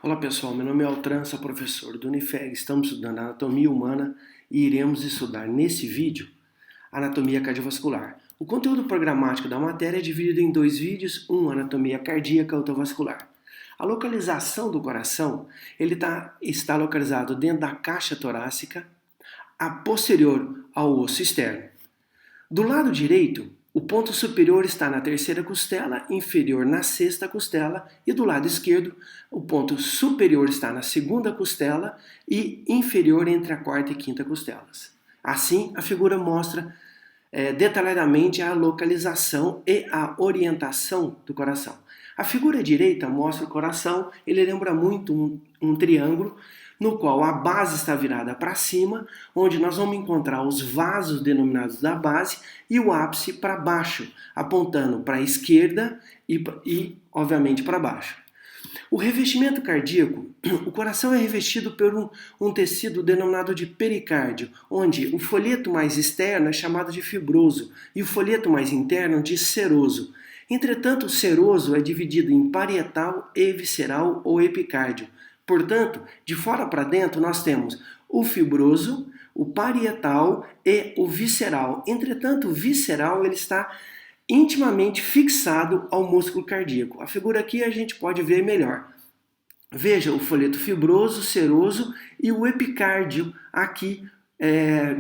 Olá pessoal, meu nome é Altran, sou professor do Unifeg. Estamos estudando anatomia humana e iremos estudar nesse vídeo anatomia cardiovascular. O conteúdo programático da matéria é dividido em dois vídeos, um anatomia cardíaca e outro vascular. A localização do coração está localizado dentro da caixa torácica, a posterior ao osso externo. Do lado direito, o ponto superior está na terceira costela, inferior na sexta costela, e do lado esquerdo, o ponto superior está na segunda costela e inferior entre a quarta e quinta costelas. Assim, a figura mostra detalhadamente a localização e a orientação do coração. A figura direita mostra o coração, ele lembra muito um triângulo, no qual a base está virada para cima, onde nós vamos encontrar os vasos denominados da base e o ápice para baixo, apontando para a esquerda e obviamente, para baixo. O revestimento cardíaco, o coração é revestido por um tecido denominado de pericárdio, onde o folheto mais externo é chamado de fibroso e o folheto mais interno de seroso. Entretanto, o seroso é dividido em parietal e visceral ou epicárdio. Portanto, de fora para dentro nós temos o fibroso, o parietal e o visceral. Entretanto, o visceral ele está intimamente fixado ao músculo cardíaco. A figura aqui a gente pode ver melhor. Veja o folheto fibroso, seroso e o epicárdio aqui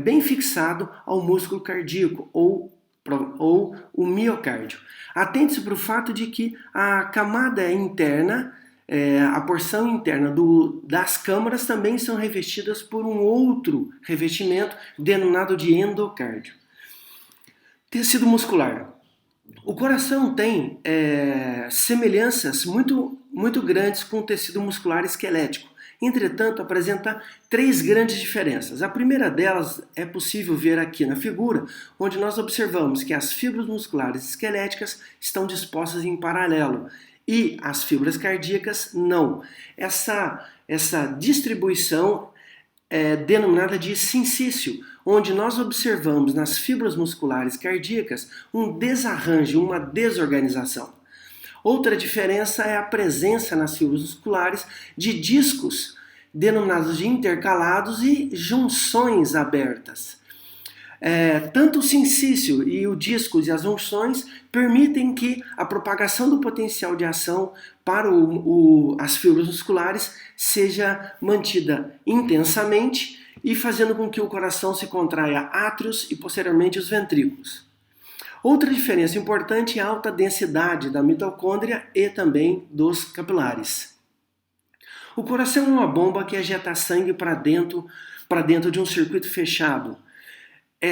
bem fixado ao músculo cardíaco ou o miocárdio. Atente-se para o fato de que a camada interna, a porção interna das câmaras também são revestidas por um outro revestimento denominado de endocárdio. Tecido muscular. O coração tem semelhanças muito grandes com o tecido muscular esquelético. Entretanto, apresenta três grandes diferenças. A primeira delas é possível ver aqui na figura, onde nós observamos que as fibras musculares esqueléticas estão dispostas em paralelo e as fibras cardíacas não. Essa distribuição é denominada de sincício, onde nós observamos nas fibras musculares cardíacas um desarranjo, uma desorganização. Outra diferença é a presença nas fibras musculares de discos denominados de intercalados e junções abertas. Tanto o sincício e o discos e as junções permitem que a propagação do potencial de ação para as fibras musculares seja mantida intensamente e fazendo com que o coração se contraia átrios e posteriormente os ventrículos. Outra diferença importante é a alta densidade da mitocôndria e também dos capilares. O coração é uma bomba que ejeta sangue para dentro de um circuito fechado.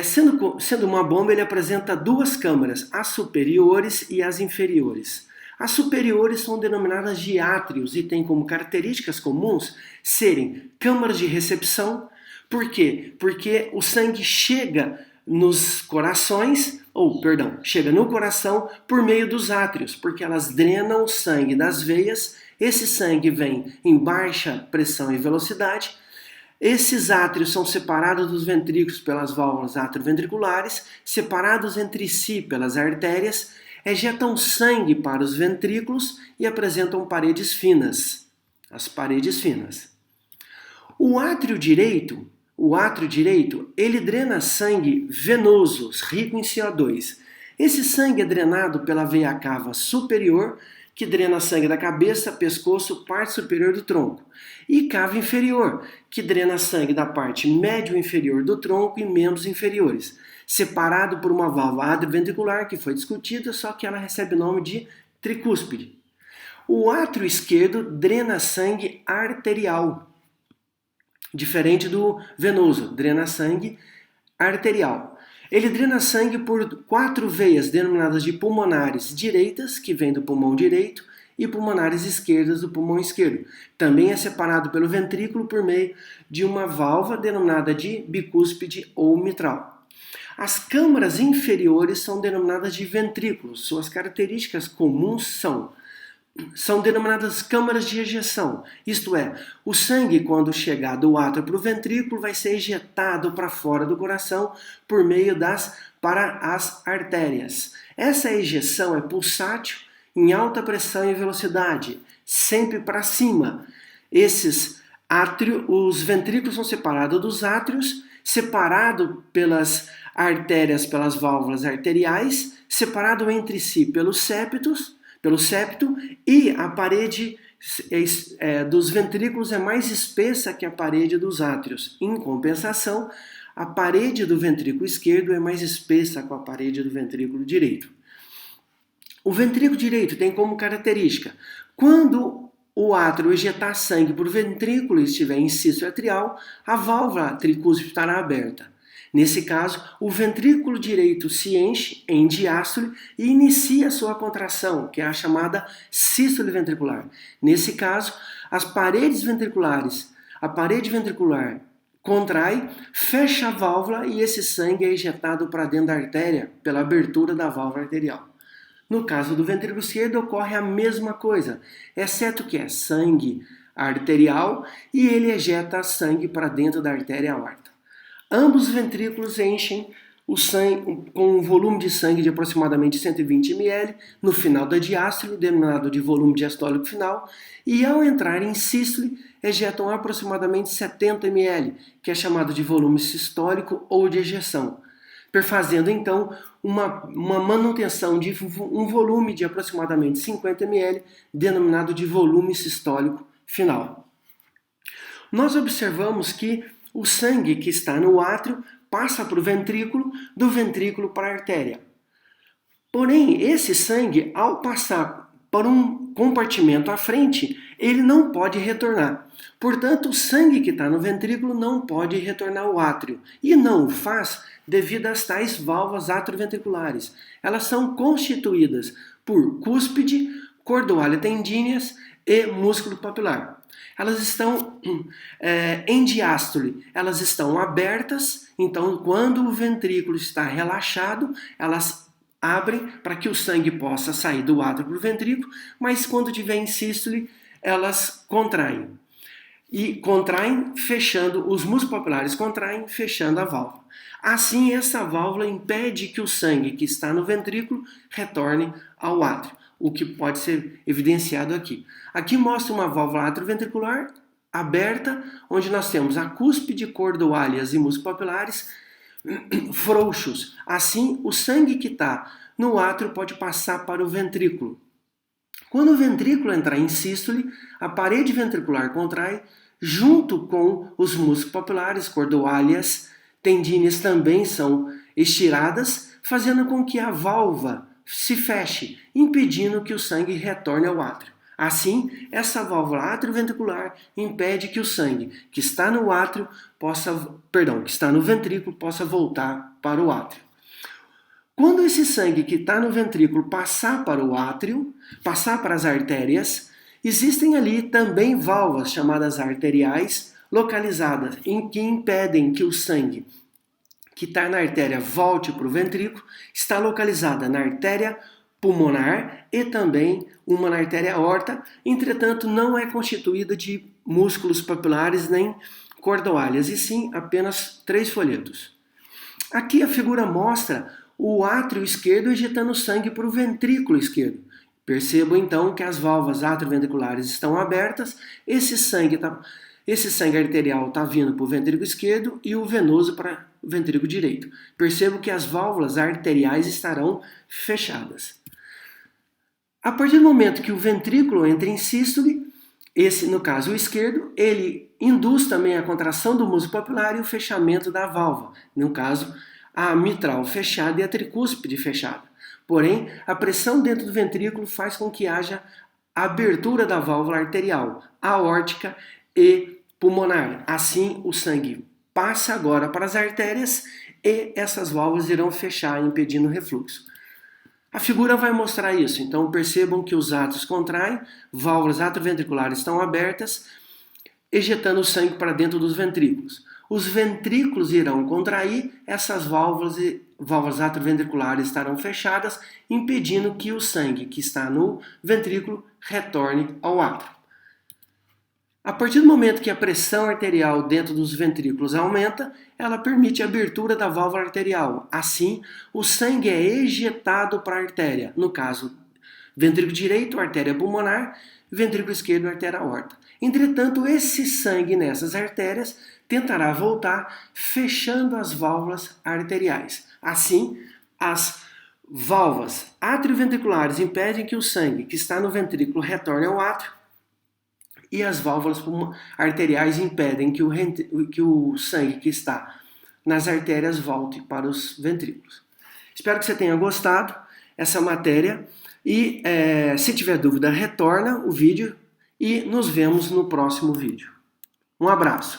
Sendo uma bomba, ele apresenta duas câmaras, as superiores e as inferiores. As superiores são denominadas de átrios e têm como características comuns serem câmaras de recepção. Por quê? Porque o sangue chega chega no coração por meio dos átrios, porque elas drenam o sangue das veias. Esse sangue vem em baixa pressão e velocidade. Esses átrios são separados dos ventrículos pelas válvulas atrioventriculares, separados entre si pelas artérias, ejetam sangue para os ventrículos e apresentam paredes finas, as paredes finas. O átrio direito, ele drena sangue venoso, rico em CO2. Esse sangue é drenado pela veia cava superior, que drena sangue da cabeça, pescoço, parte superior do tronco. E cava inferior, que drena sangue da parte médio-inferior do tronco e membros inferiores, separado por uma válvula atrioventricular que foi discutida, só que ela recebe o nome de tricúspide. O átrio esquerdo drena sangue arterial, diferente do venoso, drena sangue arterial. Ele drena sangue por 4 veias denominadas de pulmonares direitas, que vem do pulmão direito, e pulmonares esquerdas do pulmão esquerdo. Também é separado pelo ventrículo por meio de uma válvula denominada de bicúspide ou mitral. As câmaras inferiores são denominadas de ventrículos. Suas características comuns são denominadas câmaras de ejeção, isto é, o sangue, quando chegar do átrio para o ventrículo, vai ser ejetado para fora do coração por meio para as artérias. Essa ejeção é pulsátil, em alta pressão e velocidade, sempre para cima, Os ventrículos são separados dos átrios, separado pelas artérias, pelas válvulas arteriais, separado entre si pelo septo, e a parede dos ventrículos é mais espessa que a parede dos átrios. Em compensação, a parede do ventrículo esquerdo é mais espessa que a parede do ventrículo direito. O ventrículo direito tem como característica, quando o átrio ejetar sangue por ventrículo e estiver em sístole atrial, a válvula tricúspide estará aberta. Nesse caso, o ventrículo direito se enche em diástole e inicia sua contração, que é a chamada sístole ventricular. Nesse caso, a parede ventricular contrai, fecha a válvula e esse sangue é ejetado para dentro da artéria pela abertura da válvula arterial. No caso do ventrículo esquerdo ocorre a mesma coisa, exceto que é sangue arterial e ele ejeta sangue para dentro da artéria aorta. Ambos os ventrículos enchem o sangue com um volume de sangue de aproximadamente 120 ml no final da diástole, denominado de volume diastólico final, e ao entrar em sístole, ejetam aproximadamente 70 ml, que é chamado de volume sistólico ou de ejeção, perfazendo então uma manutenção de um volume de aproximadamente 50 ml, denominado de volume sistólico final. Nós observamos que o sangue que está no átrio passa para o ventrículo, do ventrículo para a artéria. Porém, esse sangue, ao passar para um compartimento à frente, ele não pode retornar. Portanto, o sangue que está no ventrículo não pode retornar ao átrio. E não o faz devido às tais válvulas atrioventriculares. Elas são constituídas por cúspide, cordoalha tendíneas e músculo papilar. Elas estão em diástole, elas estão abertas, então quando o ventrículo está relaxado, elas abrem para que o sangue possa sair do átrio para o ventrículo, mas quando estiver em sístole, elas contraem. E contraem, fechando, os músculos papilares contraem, fechando a válvula. Assim, essa válvula impede que o sangue que está no ventrículo retorne ao átrio, o que pode ser evidenciado aqui. Aqui mostra uma válvula atrioventricular aberta, onde nós temos a cúspide, cordoalhas e músculos papilares frouxos. Assim, o sangue que está no átrio pode passar para o ventrículo. Quando o ventrículo entrar em sístole, a parede ventricular contrai, junto com os músculos papilares, cordoalhas, tendíneas também são estiradas, fazendo com que a válvula se feche, impedindo que o sangue retorne ao átrio. Assim, essa válvula atrioventricular impede que o sangue que está no ventrículo possa voltar para o átrio. Quando esse sangue que está no ventrículo passar para o átrio, passar para as artérias, existem ali também válvulas chamadas arteriais localizadas em que impedem que o sangue que está na artéria volte para o ventrículo, está localizada na artéria pulmonar e também uma na artéria aorta, entretanto não é constituída de músculos papilares nem cordoalhas, e sim apenas 3 folhetos. Aqui a figura mostra o átrio esquerdo ejetando sangue para o ventrículo esquerdo. Percebo então que as válvulas atrioventriculares estão abertas, esse sangue arterial está vindo para o ventrículo esquerdo e o venoso para o ventrículo direito. Percebo que as válvulas arteriais estarão fechadas. A partir do momento que o ventrículo entra em sístole, esse no caso o esquerdo, ele induz também a contração do músculo papilar e o fechamento da válvula, no caso a mitral fechada e a tricúspide fechada. Porém, a pressão dentro do ventrículo faz com que haja abertura da válvula arterial, aórtica e pulmonar. Assim, o sangue passa agora para as artérias e essas válvulas irão fechar, impedindo o refluxo. A figura vai mostrar isso, então percebam que os átrios contraem, válvulas atrioventriculares estão abertas, ejetando o sangue para dentro dos ventrículos. Os ventrículos irão contrair, essas válvulas atrioventriculares estarão fechadas, impedindo que o sangue que está no ventrículo retorne ao átrio. A partir do momento que a pressão arterial dentro dos ventrículos aumenta, ela permite a abertura da válvula arterial. Assim, o sangue é ejetado para a artéria. No caso Ventrículo direito, artéria pulmonar, ventrículo esquerdo, artéria aorta. Entretanto, esse sangue nessas artérias tentará voltar fechando as válvulas arteriais. Assim, as válvulas atrioventriculares impedem que o sangue que está no ventrículo retorne ao átrio e as válvulas arteriais impedem que o sangue que está nas artérias volte para os ventrículos. Espero que você tenha gostado dessa matéria e se tiver dúvida, retorna o vídeo e nos vemos no próximo vídeo. Um abraço!